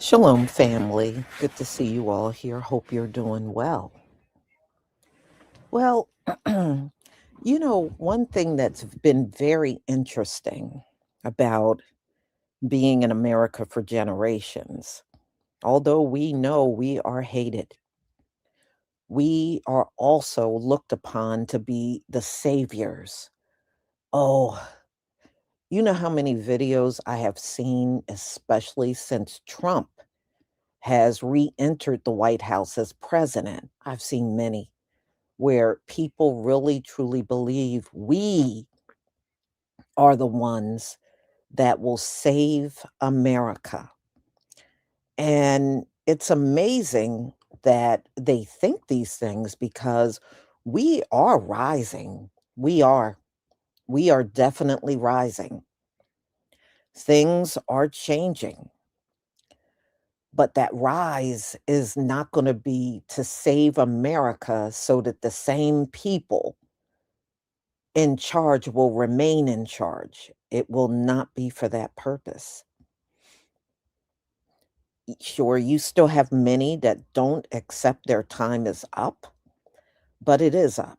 Shalom, family. Good to see you all here. Hope you're doing well. Well, one thing that's been very interesting about being in America for generations, although we know we are hated, we are also looked upon to be the saviors. Oh, you know how many videos I have seen, especially since Trump has re entered the White House as president? I've seen many where people really truly believe we are the ones that will save America. And it's amazing that they think these things because we are rising. We are. We are definitely rising. Things are changing. But that rise is not going to be to save America so that the same people in charge will remain in charge. It will not be for that purpose. Sure, you still have many that don't accept their time is up, but it is up.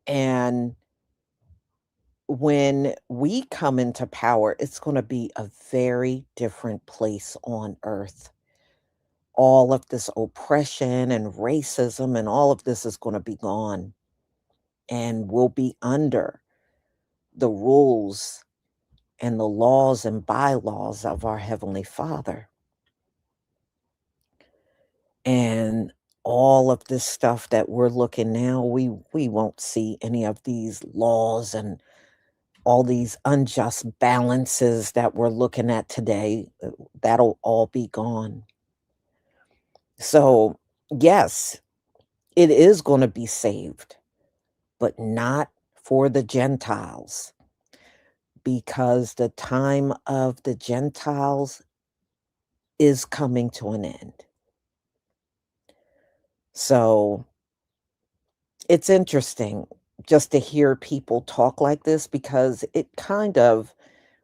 And when we come into power, it's going to be a very different place on earth. All of this oppression and racism and all of this is going to be gone, and we'll be under the rules and the laws and bylaws of our Heavenly Father. And all of this stuff that we're looking now, we won't see any of these laws and all these unjust balances that we're looking at today. That'll all be gone. So, yes, it is going to be saved, but not for the Gentiles, because the time of the Gentiles is coming to an end. So it's interesting just to hear people talk like this because it kind of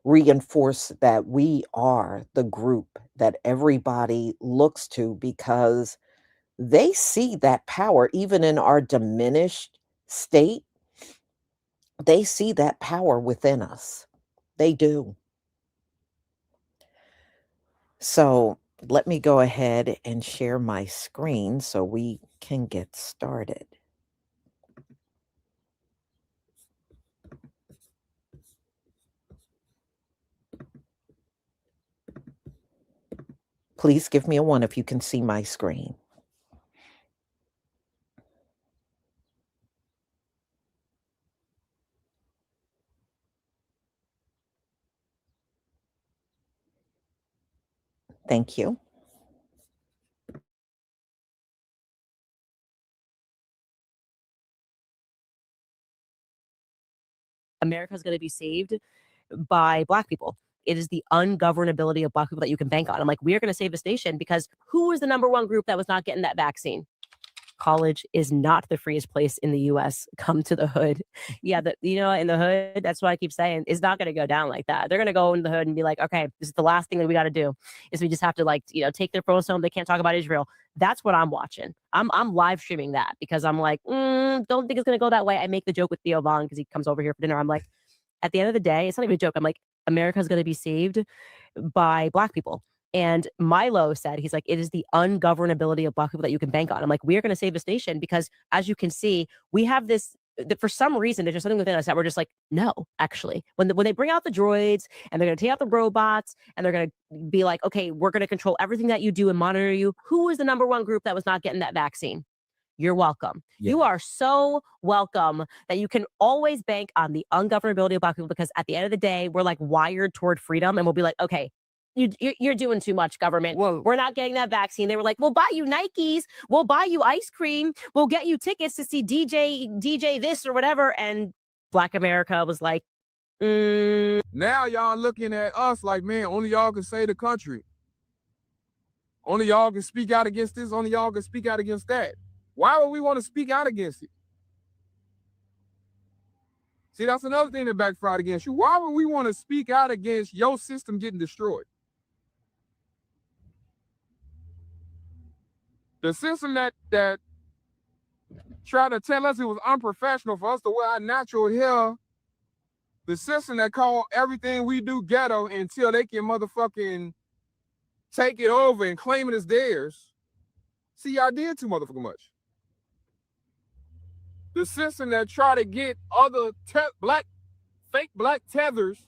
reinforces that we are the group that everybody looks to, because they see that power even in our diminished state. They see that power within us. They do. So let me go ahead and share my screen so we can get started. Please give me a 1 if you can see my screen. Thank you. America is going to be saved by Black people. It is the ungovernability of Black people that you can bank on. I'm like, we are going to save this nation because who was the number one group that was not getting that vaccine? College is not the freest place in the US. Come to the hood. Yeah, in the hood, that's what I keep saying. It's not going to go down like that. They're going to go in the hood and be like, okay, this is the last thing that we got to do is we just have to take their photos home. They can't talk about Israel. That's what I'm watching. I'm live streaming that because I'm like, don't think it's going to go that way. I make the joke with Theo Vaughn because he comes over here for dinner. I'm like, at the end of the day, it's not even a joke. I'm like, America's going to be saved by Black people. And Milo said, he's like, it is the ungovernability of Black people that you can bank on. I'm like, we are going to save this nation because, as you can see, we have this. For some reason, there's just something within us that we're just like, no, actually. When they bring out the droids and they're going to take out the robots and they're going to be like, okay, we're going to control everything that you do and monitor you. Who was the number one group that was not getting that vaccine? You're welcome. Yeah. You are so welcome that you can always bank on the ungovernability of Black people, because at the end of the day, we're like wired toward freedom, and we'll be like, okay, you're doing too much, government. Whoa. We're not getting that vaccine. They were like, we'll buy you Nikes, we'll buy you ice cream, we'll get you tickets to see DJ this or whatever. And Black America was like, Now y'all looking at us like, man, only y'all can save the country. Only y'all can speak out against this. Only y'all can speak out against that. Why would we want to speak out against it? See, that's another thing that backfired against you. Why would we want to speak out against your system getting destroyed? The system that tried to tell us it was unprofessional for us to wear our natural hair, the system that called everything we do ghetto until they can motherfucking take it over and claim it as theirs. See, y'all did too motherfucking much. The system that try to get other fake black tethers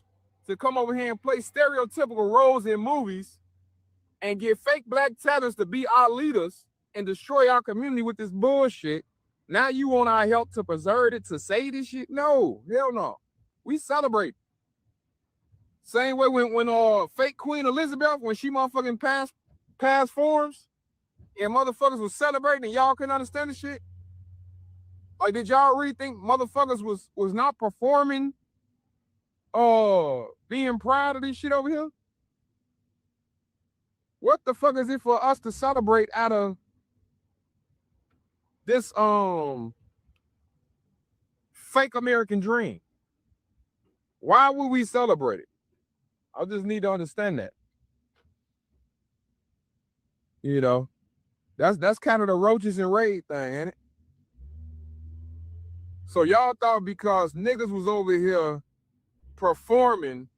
to come over here and play stereotypical roles in movies and get fake black tethers to be our leaders and destroy our community with this bullshit. Now you want our help to preserve it, to say this shit? No, hell no. We celebrate. Same way when fake Queen Elizabeth, when she motherfucking passed forms and motherfuckers was celebrating and y'all couldn't understand the shit. Like, did y'all really think motherfuckers was not performing, being proud of this shit over here? What the fuck is it for us to celebrate out of this fake American dream? Why would we celebrate it? I just need to understand that. You know, that's kind of the roaches and raid thing, ain't it? So y'all thought because niggas was over here performing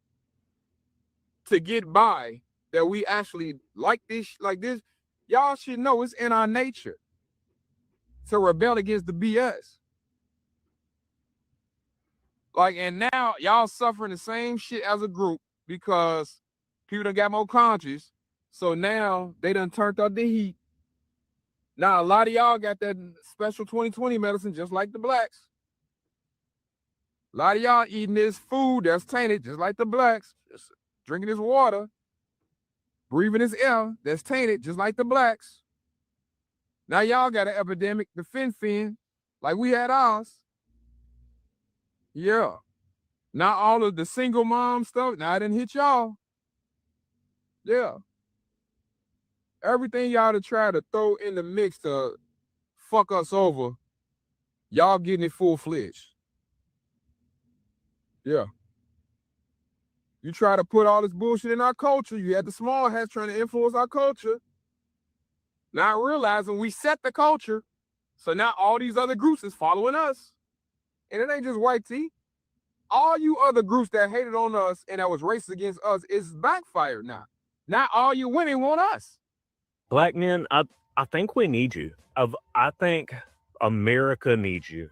to get by that we actually like this, y'all should know it's in our nature to rebel against the BS. Like, and now y'all suffering the same shit as a group because people done got more conscious. So now they done turned up the heat. Now a lot of y'all got that special 2020 medicine just like the blacks. A lot of y'all eating this food that's tainted just like the blacks. Just drinking this water, breathing this air that's tainted just like the blacks. Now y'all got an epidemic, the fin, like we had ours. Yeah. Not all of the single mom stuff. Now I didn't hit y'all. Yeah. Everything y'all to try to throw in the mix to fuck us over, y'all getting it full-fledged. Yeah. You try to put all this bullshit in our culture. You had the small hats trying to influence our culture. Not realizing we set the culture. So now all these other groups is following us. And it ain't just white tea. All you other groups that hated on us and that was racist against us is backfired now. Not all you women want us. Black men, I think we need you. I think America needs you.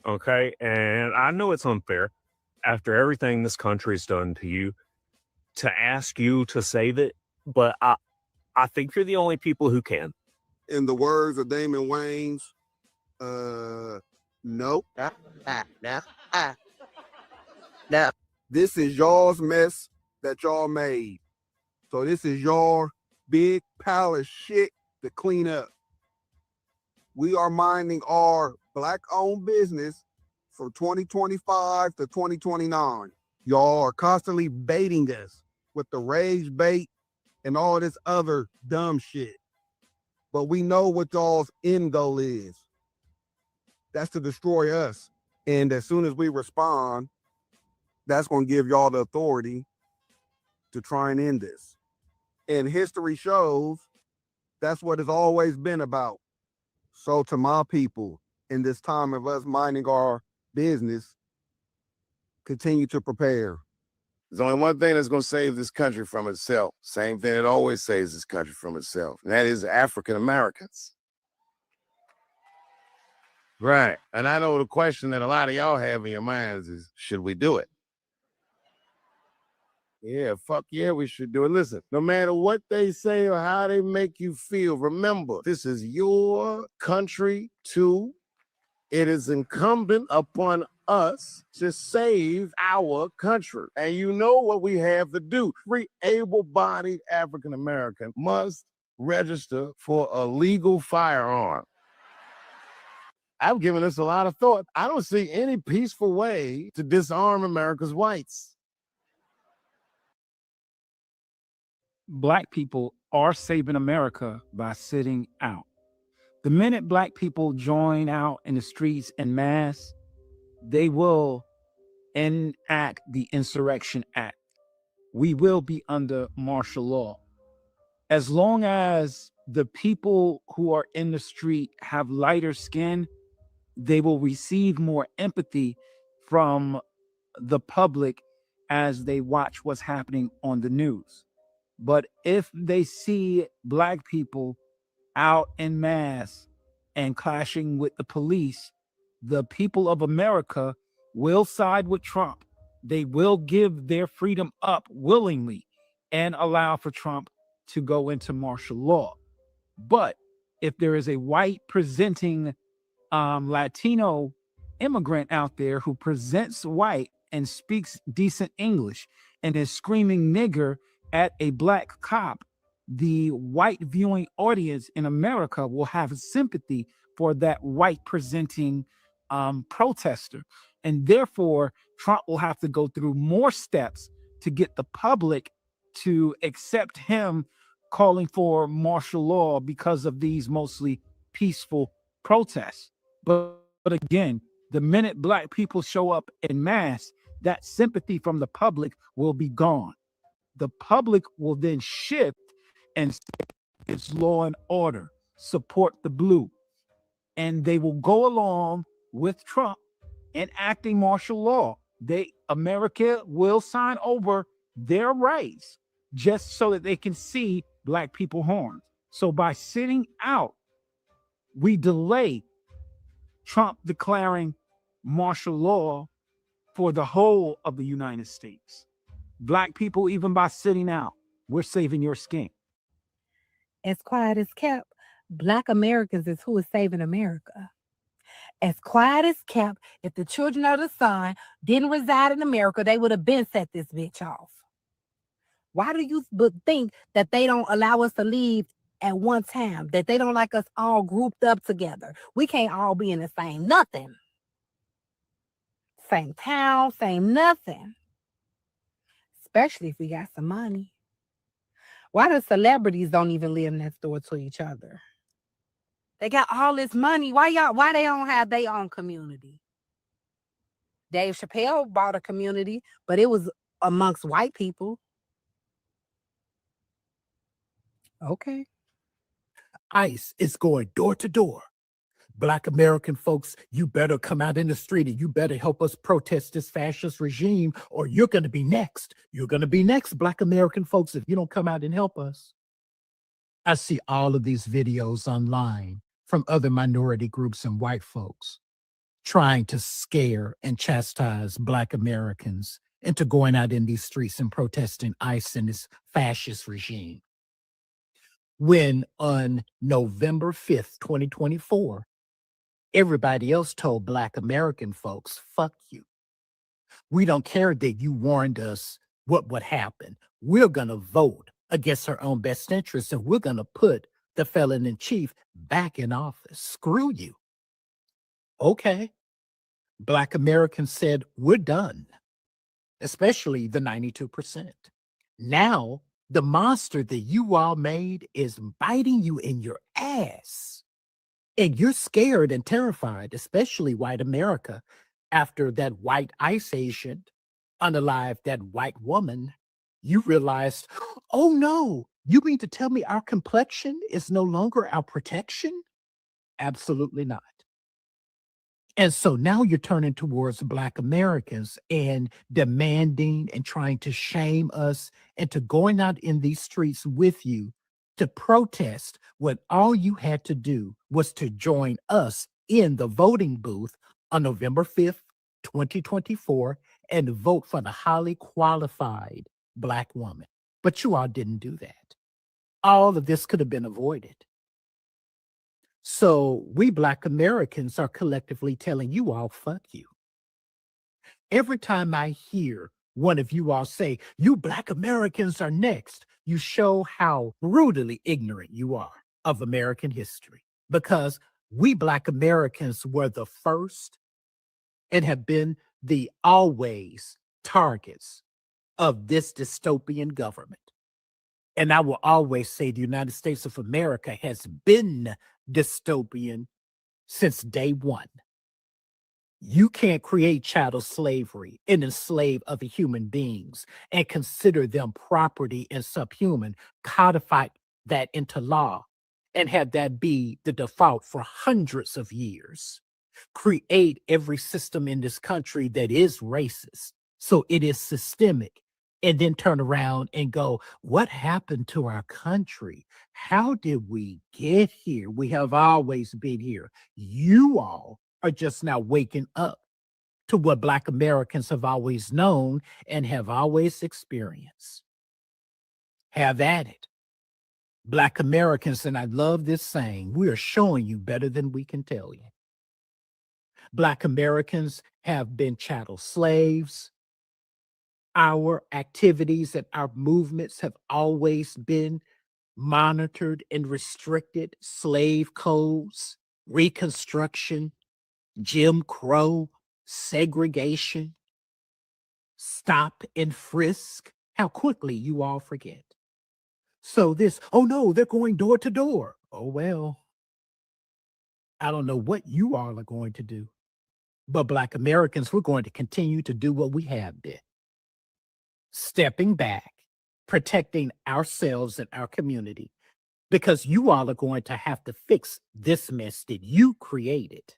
Okay? And I know it's unfair after everything this country's done to you to ask you to save it, but I think you're the only people who can. In the words of Damon Wayans, no. No. This is y'all's mess that y'all made. So this is your big pile of shit to clean up. We are minding our black-owned business from 2025 to 2029. Y'all are constantly baiting us with the rage bait and all this other dumb shit. But we know what y'all's end goal is. That's to destroy us. And as soon as we respond, that's going to give y'all the authority to try and end this. And history shows that's what it's always been about. So to my people, in this time of us minding our business, continue to prepare. There's only one thing that's going to save this country from itself. Same thing that always saves this country from itself. And that is African Americans. Right. And I know the question that a lot of y'all have in your minds is, should we do it? Yeah, fuck yeah, we should do it. Listen, no matter what they say or how they make you feel, remember, this is your country too. It is incumbent upon us to save our country. And you know what we have to do. Every able-bodied African American must register for a legal firearm. I've given this a lot of thought. I don't see any peaceful way to disarm America's whites. Black people are saving America by sitting out. The minute Black people join out in the streets en masse, they will enact the Insurrection Act. We will be under martial law. As long as the people who are in the street have lighter skin, they will receive more empathy from the public as they watch what's happening on the news. But if they see Black people out en masse and clashing with the police, the people of America will side with Trump. They will give their freedom up willingly and allow for Trump to go into martial law. But if there is a white presenting Latino immigrant out there who presents white and speaks decent English and is screaming nigger at a Black cop, the white viewing audience in America will have sympathy for that white presenting protester. And therefore, Trump will have to go through more steps to get the public to accept him calling for martial law because of these mostly peaceful protests. But again, the minute Black people show up in mass, that sympathy from the public will be gone. The public will then shift and say it's law and order, support the blue. And they will go along with Trump enacting martial law. America will sign over their rights just so that they can see Black people harmed. So by sitting out, we delay Trump declaring martial law for the whole of the United States. Black people, even by sitting out, we're saving your skin. As quiet as kept, Black Americans is who is saving America. As quiet as kept, if the children of the sun didn't reside in America, they would have been set this bitch off. Why do you think that they don't allow us to leave at one time, that they don't like us all grouped up together? We can't all be in the same nothing. Same town, same nothing. Especially if we got some money. Why the celebrities don't even live next door to each other? They got all this money. Why they don't have their own community? Dave Chappelle bought a community, but it was amongst white people. Okay. ICE is going door to door. Black American folks, you better come out in the street and you better help us protest this fascist regime, or you're going to be next. You're going to be next, Black American folks, if you don't come out and help us. I see all of these videos online from other minority groups and white folks trying to scare and chastise Black Americans into going out in these streets and protesting ICE and this fascist regime. When on November 5th, 2024, everybody else told Black American folks, fuck you. We don't care that you warned us what would happen. We're going to vote against our own best interests, and we're going to put the felon in chief back in office. Screw you. Okay. Black Americans said, we're done, especially the 92%. Now, the monster that you all made is biting you in your ass. And you're scared and terrified, especially white America, after that white ICE agent unalived that white woman. You realized, oh no, you mean to tell me our complexion is no longer our protection? Absolutely not. And so now you're turning towards Black Americans and demanding and trying to shame us into going out in these streets with you to protest when all you had to do was to join us in the voting booth on November 5th, 2024, and vote for the highly qualified Black woman. But you all didn't do that. All of this could have been avoided. So we Black Americans are collectively telling you all, fuck you. Every time I hear one of you all say, you Black Americans are next, you show how brutally ignorant you are of American history, because we Black Americans were the first and have been the always targets of this dystopian government. And I will always say the United States of America has been dystopian since day one. You can't create chattel slavery and enslave other human beings and consider them property and subhuman, codify that into law, and have that be the default for hundreds of years. Create every system in this country that is racist, so it is systemic, and then turn around and go, what happened to our country? How did we get here? We have always been here. You all are just now waking up to what Black Americans have always known and have always experienced. Have at it. Black Americans, and I love this saying, we are showing you better than we can tell you. Black Americans have been chattel slaves. Our activities and our movements have always been monitored and restricted. Slave codes, Reconstruction, Jim Crow, segregation, stop and frisk. How quickly you all forget. So this, oh no, they're going door to door. Oh well, I don't know what you all are going to do, but Black Americans, we're going to continue to do what we have been. Stepping back, protecting ourselves and our community, because you all are going to have to fix this mess that you created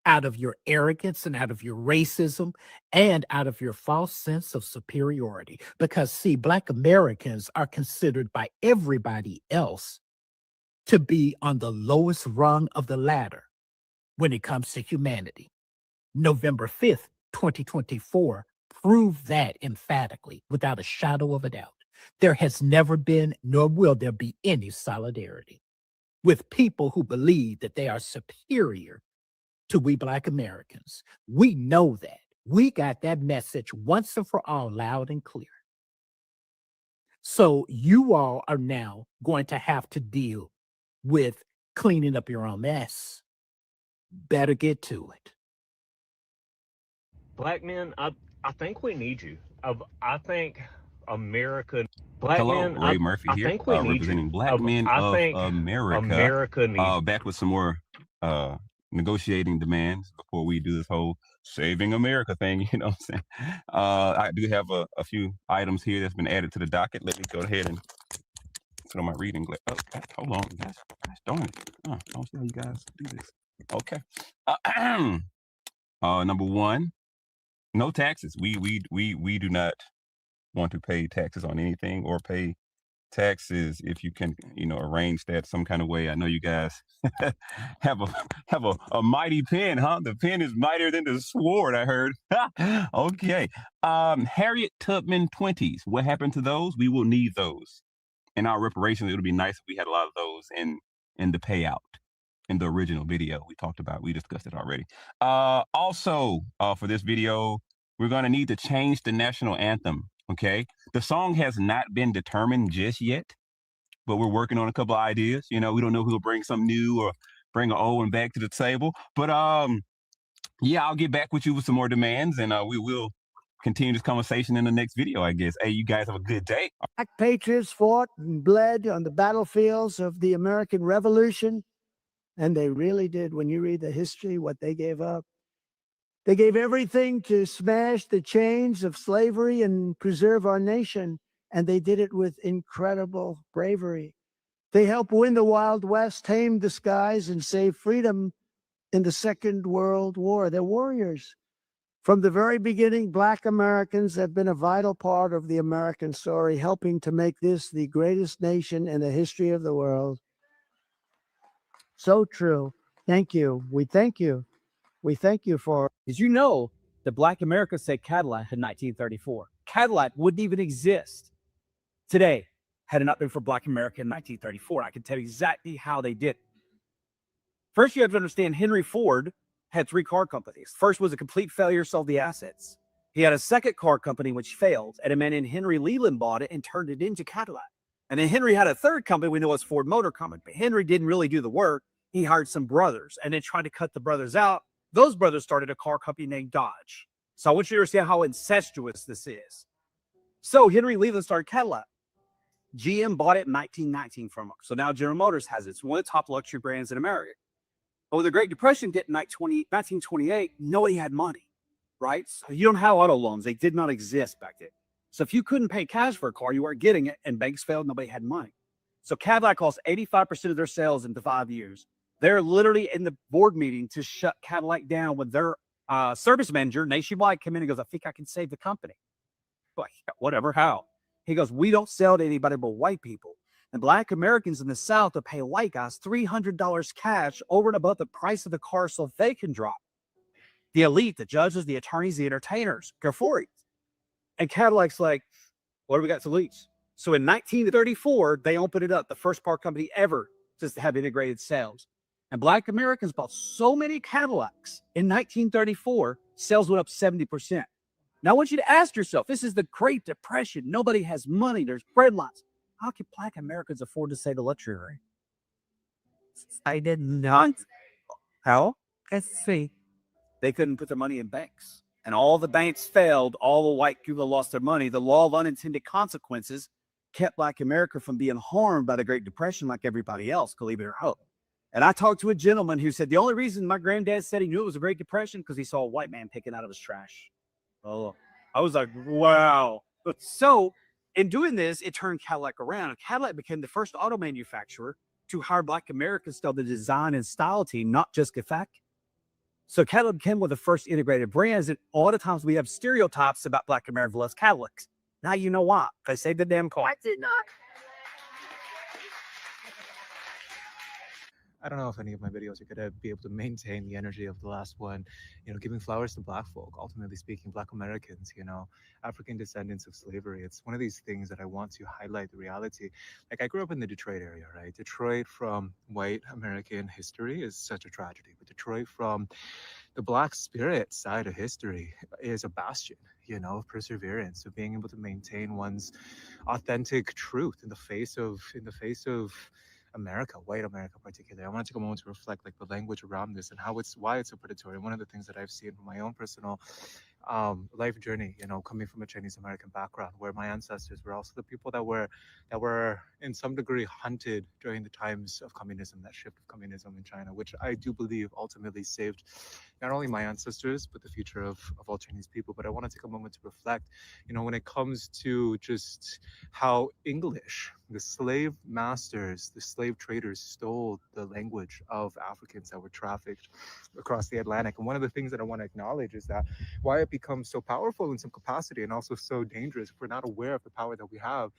out of your arrogance and out of your racism and out of your false sense of superiority. Because see, Black Americans are considered by everybody else to be on the lowest rung of the ladder when it comes to humanity. November 5th, 2024 proved that emphatically, without a shadow of a doubt. There has never been, nor will there be, any solidarity with people who believe that they are superior to we Black Americans. We know that. We got that message once and for all, loud and clear. So you all are now going to have to deal with cleaning up your own mess. Better get to it. Black men, I think we need you. I think America. Black Hello, men, Ray Murphy I here, think we need representing you. Black men I of think America. America needs. Back with some more negotiating demands before we do this whole saving America thing. You know what I'm saying? I do have a few items here that's been added to the docket. Let me go ahead and put on my reading glass. Oh, hold on, guys. Gosh darn it. I don't see how you guys do this. Okay. Number one, no taxes. We do not want to pay taxes on anything or pay taxes if you can, arrange that some kind of way. I know you guys have a mighty pen, huh? The pen is mightier than the sword, I heard. Okay. Harriet Tubman 20s. What happened to those? We will need those. In our reparations, it would be nice if we had a lot of those in the payout. In the original video we discussed it already. Also, for this video, we're going to need to change the national anthem, okay? The song has not been determined just yet, but we're working on a couple of ideas. We don't know who'll bring something new or bring an old one back to the table. But yeah, I'll get back with you with some more demands, and we will continue this conversation in the next video, I guess. Hey, you guys have a good day. Black patriots fought and bled on the battlefields of the American Revolution. And they really did. When you read the history, what they gave up, they gave everything to smash the chains of slavery and preserve our nation. And they did it with incredible bravery. They helped win the Wild West, tamed the skies, and save freedom in the Second World War. They're warriors. From the very beginning, Black Americans have been a vital part of the American story, helping to make this the greatest nation in the history of the world. So true. Thank you. We thank you. We thank you for. Did you know that Black America said Cadillac in 1934? Cadillac wouldn't even exist today had it not been for Black America in 1934. I can tell you exactly how they did it. First, you have to understand Henry Ford had 3 car companies. First was a complete failure, sold the assets. He had a second car company which failed, and a man named Henry Leland bought it and turned it into Cadillac. And then Henry had a third company we know as Ford Motor Company, but Henry didn't really do the work. He hired some brothers and then tried to cut the brothers out. Those brothers started a car company named Dodge. So I want you to understand how incestuous this is. So Henry Leland started Cadillac. GM bought it in 1919 from him. So now General Motors has it. It's one of the top luxury brands in America. But when the Great Depression hit in 1928, nobody had money, right? So you don't have auto loans. They did not exist back then. So if you couldn't pay cash for a car, you weren't getting it, and banks failed, nobody had money. So Cadillac lost 85% of their sales in 5 years. They're literally in the board meeting to shut Cadillac down when their service manager nationwide came in and goes, I think I can save the company. Like, whatever, how? He goes, we don't sell to anybody but white people. And Black Americans in the South will pay white guys $300 cash over and above the price of the car so they can drop. The elite, the judges, the attorneys, the entertainers, go for it. And Cadillac's like, what do we got to lose? So in 1934, they opened it up, the first car company ever just to have integrated sales. And Black Americans bought so many Cadillacs in 1934, sales went up 70%. Now I want you to ask yourself, this is the Great Depression. Nobody has money. There's bread lines. How can Black Americans afford to say the luxury? I did not. How? Let's see. They couldn't put their money in banks. And all the banks failed. All the white people lost their money. The law of unintended consequences kept Black America from being harmed by the Great Depression like everybody else, believe it or not. And I talked to a gentleman who said the only reason my granddad said he knew it was a Great Depression because he saw a white man picking out of his trash. Oh, I was like, wow. But so in doing this, it turned Cadillac around. And Cadillac became the first auto manufacturer to hire Black Americans to the design and style team, not just get fact. So Cadillac became one of the first integrated brands. And all the times we have stereotypes about Black America loves Cadillacs. Now you know why. They saved the damn car. I did not. I don't know if any of my videos are going to be able to maintain the energy of the last one, giving flowers to Black folk, ultimately speaking, Black Americans, African descendants of slavery. It's one of these things that I want to highlight the reality. Like, I grew up in the Detroit area, right? Detroit from white American history is such a tragedy, but Detroit from the Black spirit side of history is a bastion, of perseverance, of being able to maintain one's authentic truth in the face of America, white America particularly. I want to take a moment to reflect like the language around this and why it's so predatory. One of the things that I've seen from my own personal life journey, coming from a Chinese American background, where my ancestors were also the people that were in some degree hunted during the times of communism, that shift of communism in China, which I do believe ultimately saved not only my ancestors, but the future of all Chinese people. But I want to take a moment to reflect, when it comes to just how English, the slave masters, the slave traders stole the language of Africans that were trafficked across the Atlantic. And one of the things that I want to acknowledge is that why it becomes so powerful in some capacity and also so dangerous if we're not aware of the power that we have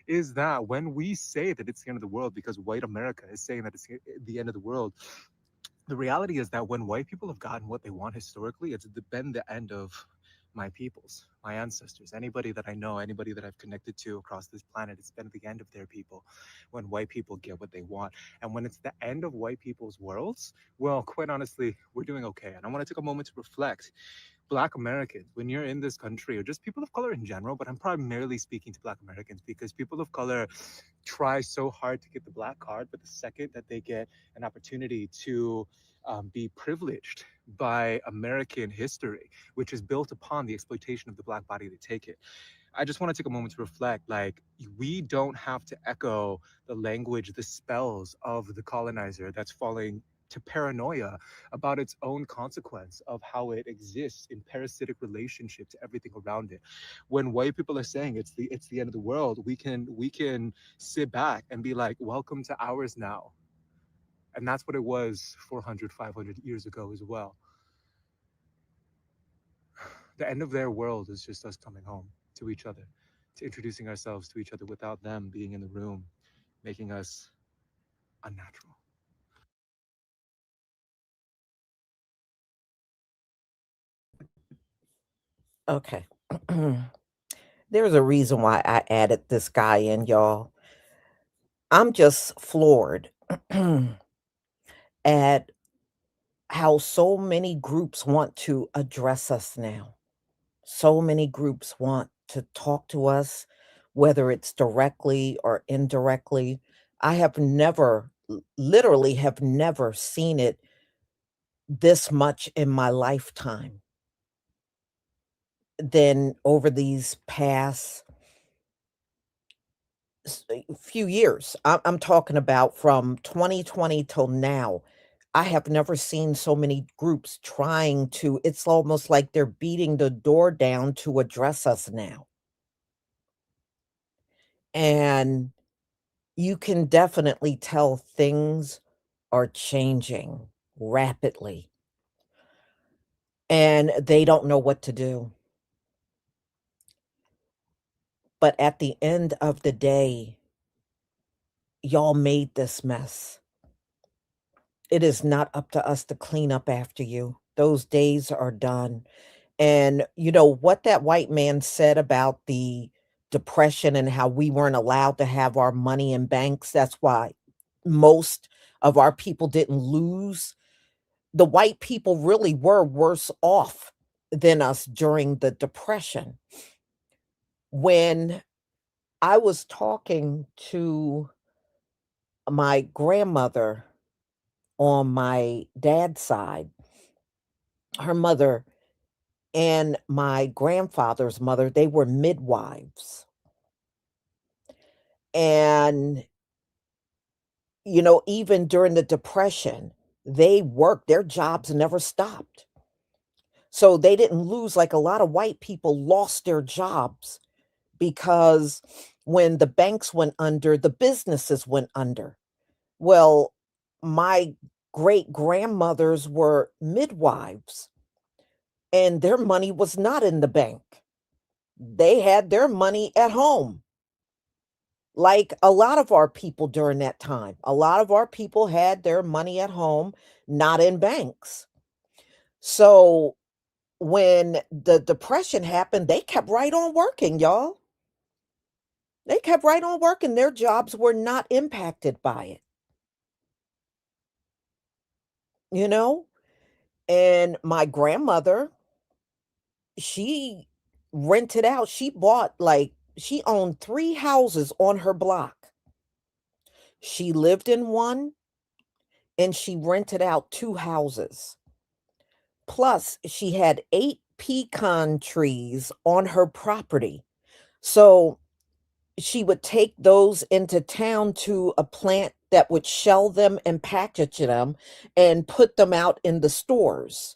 is that when we say that it's the end of the world because white America is saying that it's the end of the world, the reality is that when white people have gotten what they want historically, it's been the end of my peoples, my ancestors, anybody that I know, anybody that I've connected to across this planet, it's been the end of their people when white people get what they want. And when it's the end of white people's worlds, well, quite honestly, we're doing okay. And I want to take a moment to reflect. Black Americans, when you're in this country, or just people of color in general, but I'm primarily speaking to Black Americans because people of color try so hard to get the Black card, but the second that they get an opportunity to be privileged by American history, which is built upon the exploitation of the Black body, they take it. I just want to take a moment to reflect, like, we don't have to echo the language, the spells of the colonizer that's falling to paranoia about its own consequence of how it exists in parasitic relationship to everything around it. When white people are saying it's the end of the world, we can sit back and be like, welcome to ours now. And that's what it was 400, 500 years ago as well. The end of their world is just us coming home to each other, to introducing ourselves to each other without them being in the room, making us unnatural. Okay. There's a reason why I added this guy in, y'all. I'm just floored at how so many groups want to address us now. So many groups want to talk to us, whether it's directly or indirectly. I have never, literally have never seen it this much in my lifetime than over these past few years. I'm talking about from 2020 till now. I have never seen so many groups trying to, it's almost like they're beating the door down to address us now. And you can definitely tell things are changing rapidly and they don't know what to do. But at the end of the day, y'all made this mess. It is not up to us to clean up after you. Those days are done. And you know what that white man said about the depression and how we weren't allowed to have our money in banks? That's why most of our people didn't lose. The white people really were worse off than us during the depression. When I was talking to my grandmother on my dad's side, her mother and my grandfather's mother, they were midwives. And, you know, even during the depression, they worked, their jobs never stopped. So they didn't lose like a lot of white people lost their jobs because when the banks went under, the businesses went under. Well, my great grandmothers were midwives and their money was not in the bank. They had their money at home. Like a lot of our people during that time, a lot of our people had their money at home, not in banks. So when the depression happened, they kept right on working, y'all. They kept right on working. Their jobs were not impacted by it, you know? And my grandmother, she rented out. She bought like she owned 3 houses on her block. She lived in one and she rented out 2 houses. Plus, she had 8 pecan trees on her property. So she would take those into town to a plant that would shell them and package them and put them out in the stores.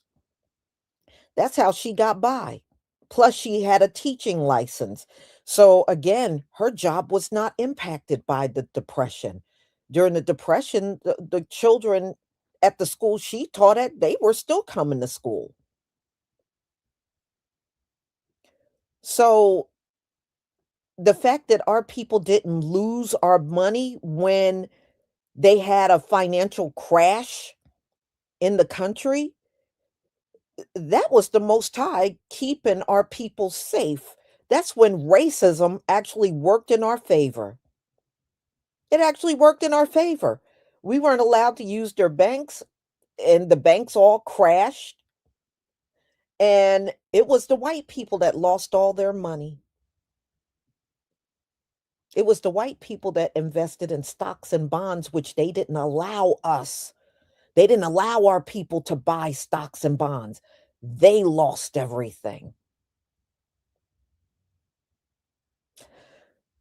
That's how she got by. Plus, she had a teaching license. So, again, her job was not impacted by the depression. During the depression, the children at the school she taught at, they were still coming to school. So, the fact that our people didn't lose our money when they had a financial crash in the country, that was the Most High keeping our people safe. That's when racism actually worked in our favor. It actually worked in our favor. We weren't allowed to use their banks, and the banks all crashed. And it was the white people that lost all their money. It was the white people that invested in stocks and bonds, which they didn't allow us. They didn't allow our people to buy stocks and bonds. They lost everything.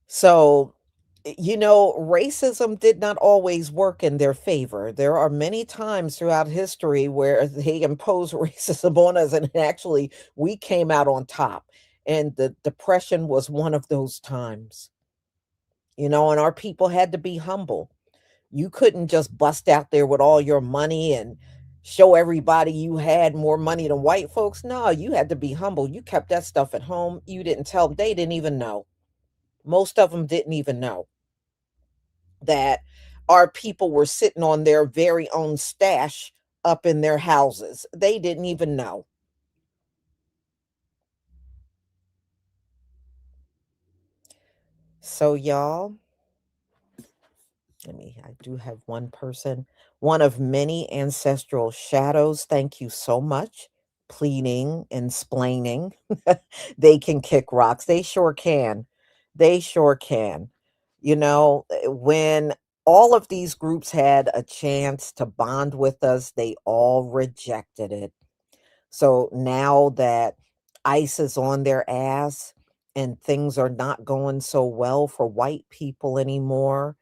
So, you know, racism did not always work in their favor. There are many times throughout history where they imposed racism on us, and actually we came out on top. And the depression was one of those times, you know, and our people had to be humble. You couldn't just bust out there with all your money and show everybody you had more money than white folks. No, you had to be humble. You kept that stuff at home. You didn't tell them. They didn't even know. Most of them didn't even know that our people were sitting on their very own stash up in their houses. They didn't even know. So, y'all, I do have one person, one of many ancestral shadows. Thank you so much. Pleading and splaining. They can kick rocks. They sure can. They sure can. You know, when all of these groups had a chance to bond with us, they all rejected it. So now that ICE is on their ass and things are not going so well for white people anymore,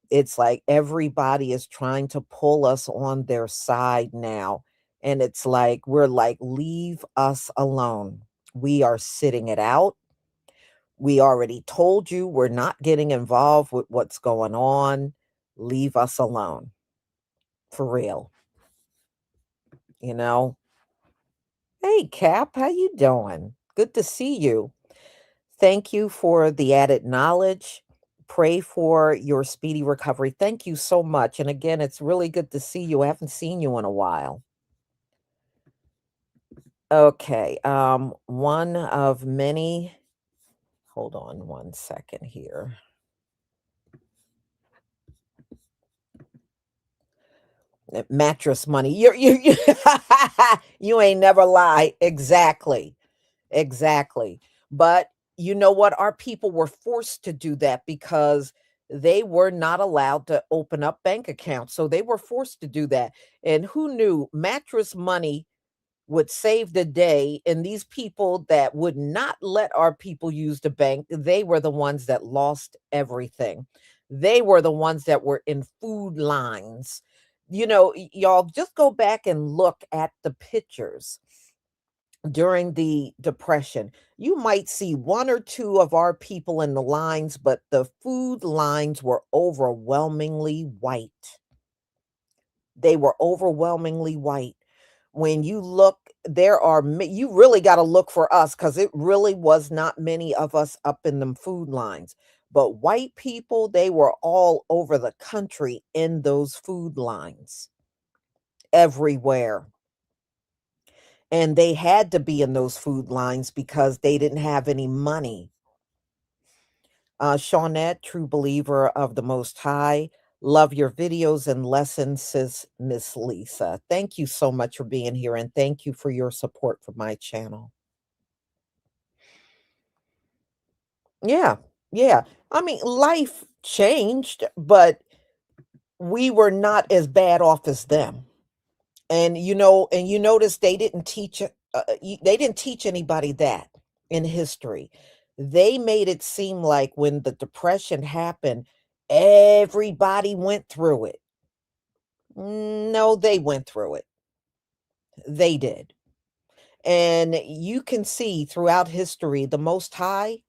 it's like everybody is trying to pull us on their side now. And it's like, we're like, leave us alone. We are sitting it out. We already told you we're not getting involved with what's going on. Leave us alone. For real. You know? Hey, Cap, how you doing? Good to see you. Thank you for the added knowledge. Pray for your speedy recovery. Thank you so much. And again, it's really good to see you. I haven't seen you in a while. Okay, one of many. Hold on one second here. Mattress money. You you ain't never lie. Exactly. Exactly. But you know what? Our people were forced to do that because they were not allowed to open up bank accounts. So they were forced to do that. And who knew mattress money would save the day? And these people that would not let our people use the bank, they were the ones that lost everything. They were the ones that were in food lines. You know, y'all just go back and look at the pictures during the Depression. You might see one or two of our people in the lines, but the food lines were overwhelmingly white. They were overwhelmingly white. When you look, you really got to look for us because it really was not many of us up in them food lines. But white people, they were all over the country in those food lines, everywhere. And they had to be in those food lines because they didn't have any money. Shawnette, true believer of the Most High. Love your videos and lessons, says Miss Lisa. Thank you so much for being here, and thank you for your support for my channel. Yeah, yeah. I mean, life changed, but we were not as bad off as them. And you notice they didn't teach they didn't teach anybody that in history. They made it seem like when the Depression happened, everybody went through it. No, they went through it. They did. And you can see throughout history, the Most High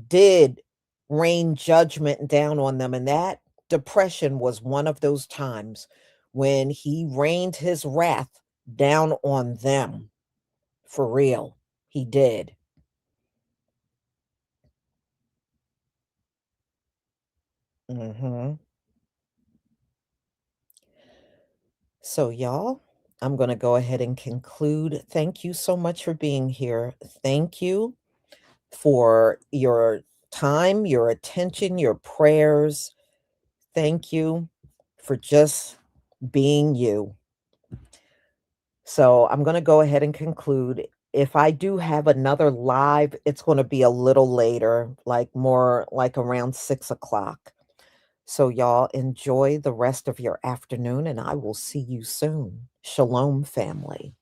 did rain judgment down on them. And that Depression was one of those times when he rained his wrath down on them. For real. He did. So, y'all, I'm going to go ahead and conclude. Thank you so much for being here. Thank you for your time, your attention, your prayers. Thank you for just being you. So I'm going to go ahead and conclude. If I do have another live, it's going to be a little later, like more like around 6 o'clock. So y'all enjoy the rest of your afternoon, and I will see you soon. Shalom, family.